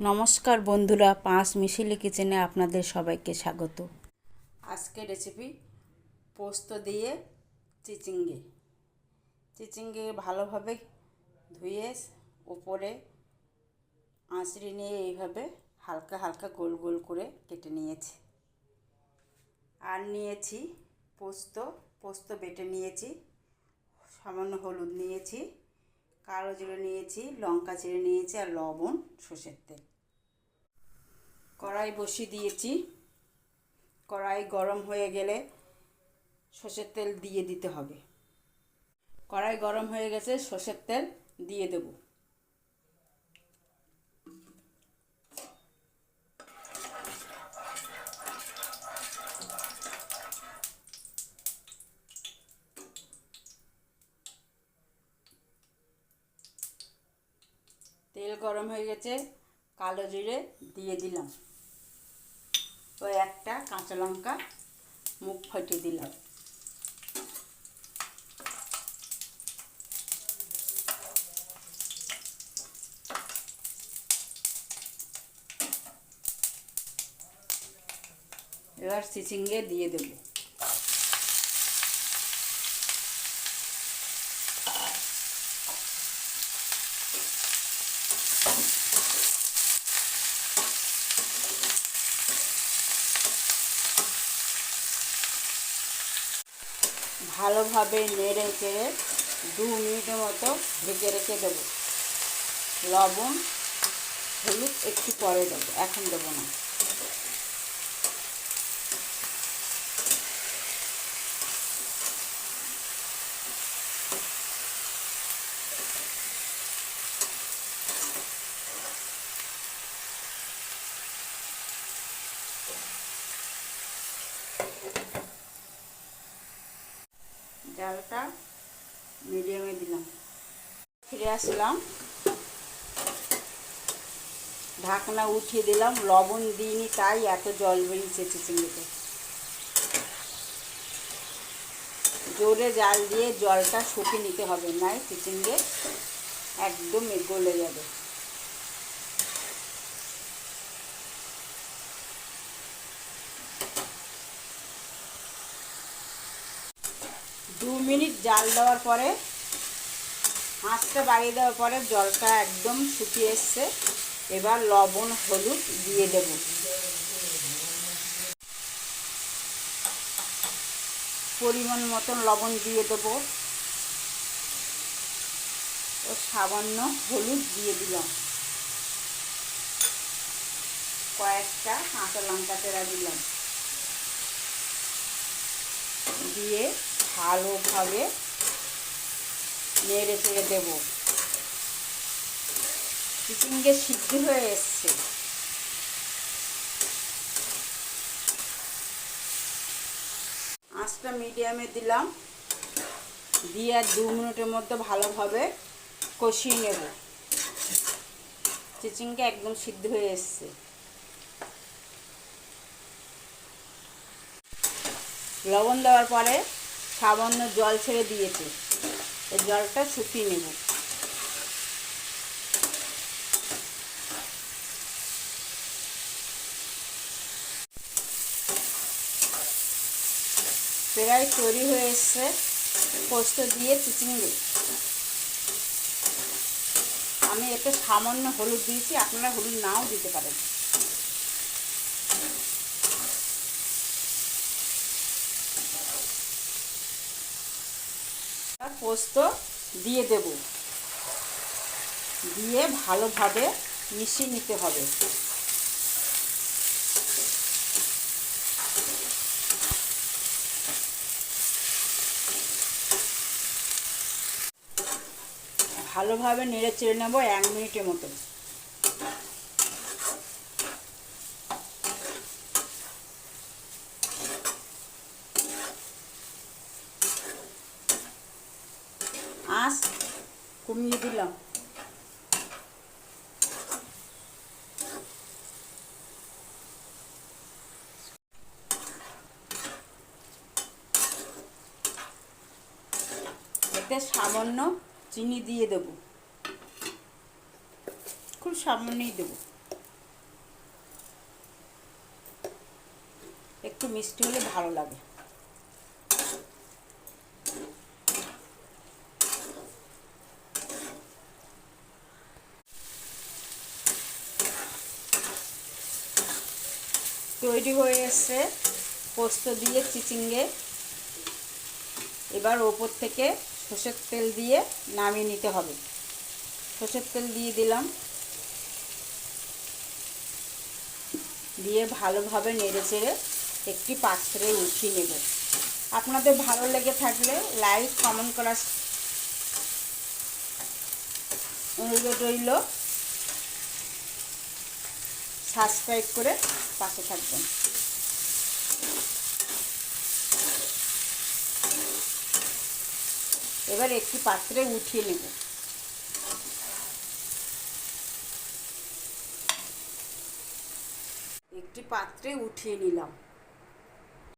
নমস্কার বন্ধুরা, পাঁচ মিশিলি কিচেনে আপনাদের সবাইকে স্বাগত। আজকে রেসিপি পোস্ত দিয়ে চিচিঙ্গে। চিচিঙ্গে ভালোভাবে ধুয়ে উপরে আঁচড়ে নিয়ে এইভাবে হালকা হালকা গোল গোল করে কেটে নিয়েছি। আর নিয়েছি পোস্ত বেটে নিয়েছি, সামান্য হলুদ নিয়েছি, কালো জিরে নিয়েছি, লঙ্কা চিড়ে নিয়েছি আর লবণ, সর্ষের তেল। কড়াই বসিয়ে দিয়েছি। কড়াই গরম হয়ে গেলে সর্ষের তেল দিয়ে দিতে হবে। কড়াই গরম হয়ে গেছে, সর্ষের তেল দিয়ে দেব। তেল গরম হয়ে গেছে, কালো জিরে দিয়ে দিলাম, ওই একটা কাঁচা লঙ্কা মুখ ফাটিয়ে দিলাম। এবার চিচিঙ্গে দিয়ে দেব। ভালোভাবে নেড়ে চেড়ে 2 মিনিটের মতো ঢেকে রেখে দেবো। লবণ হলুদ একটু পরে দেবো, এখন দেবো না। জালটা মিডিয়ামে দিলাম। ফিরে আসলাম, ঢাকনা উঠিয়ে দিলাম। লবণ দিইনি তাই এত জল বেরিয়েছে চিচিঙ্গেতে। জোরে জাল দিয়ে জলটা শুকিয়ে নিতে হবে, নাই চিচিঙ্গে একদম গলে যাবে। দু মিনিট জাল দেওয়ার পরে, আঁচটা বাড়িয়ে দেওয়ার পরে জলটা একদম শুকিয়ে এসছে। এবার লবণ হলুদ দিয়ে দেব। পরিমাণ মতন লবণ দিয়ে দেবো ও সামান্য হলুদ দিয়ে দিলাম। কয়েকটা কাঁচা লঙ্কা চেরা দিলাম, দিয়ে ভালোভাবে নেড়ে চেড়ে দেবো। চিচিঙ্গে সিদ্ধ হয়ে এসছে। আঁচটা মিডিয়ামে দিলাম, দিয়ে আর 2 মিনিটের মধ্যে ভালোভাবে কষিয়ে নেব। চিচিঙ্গে একদম সিদ্ধ হয়ে এসছে। লবণ দেওয়ার পরে সামান্য জল ছেড়ে দিয়েছে, এই জলটা শুকিয়ে নেব। প্রায় তৈরি হয়ে এসছে পোস্ত দিয়ে চিচিঙ্গে। আমি এতে সামান্য হলুদ দিয়েছি, আপনারা হলুদ নাও দিতে পারেন। আর পোস্ত দিয়ে দেব, দিয়ে ভালোভাবে মিশিয়ে নিতে হবে। ভালোভাবে নেড়ে চেড়ে নেব 1 মিনিটের মতো। আঁচ কমিয়ে দিলাম। এতে সামান্য চিনি দিয়ে দেব, খুব সামান্যই দেব। একটু মিষ্টি হলে ভালো লাগে। তৈরি হয়ে এসছে পোস্ত দিয়ে চিচিঙ্গে। এবার ওপর থেকে সর্ষের তেল দিয়ে নামিয়ে নিতে হবে। সর্ষের তেল দিয়ে দিলাম, দিয়ে ভালোভাবে নেড়ে চেড়ে একটি পাত্রে উঠিয়ে নেব। আপনাদের ভালো লেগে থাকলে লাইক কমেন্ট করার অনুরোধ রইল। সাবস্ক্রাইব করে পাশে থাকবেন। এবার একটি পাত্রে উঠিয়ে নেব। একটি পাত্রে উঠিয়ে নিলাম।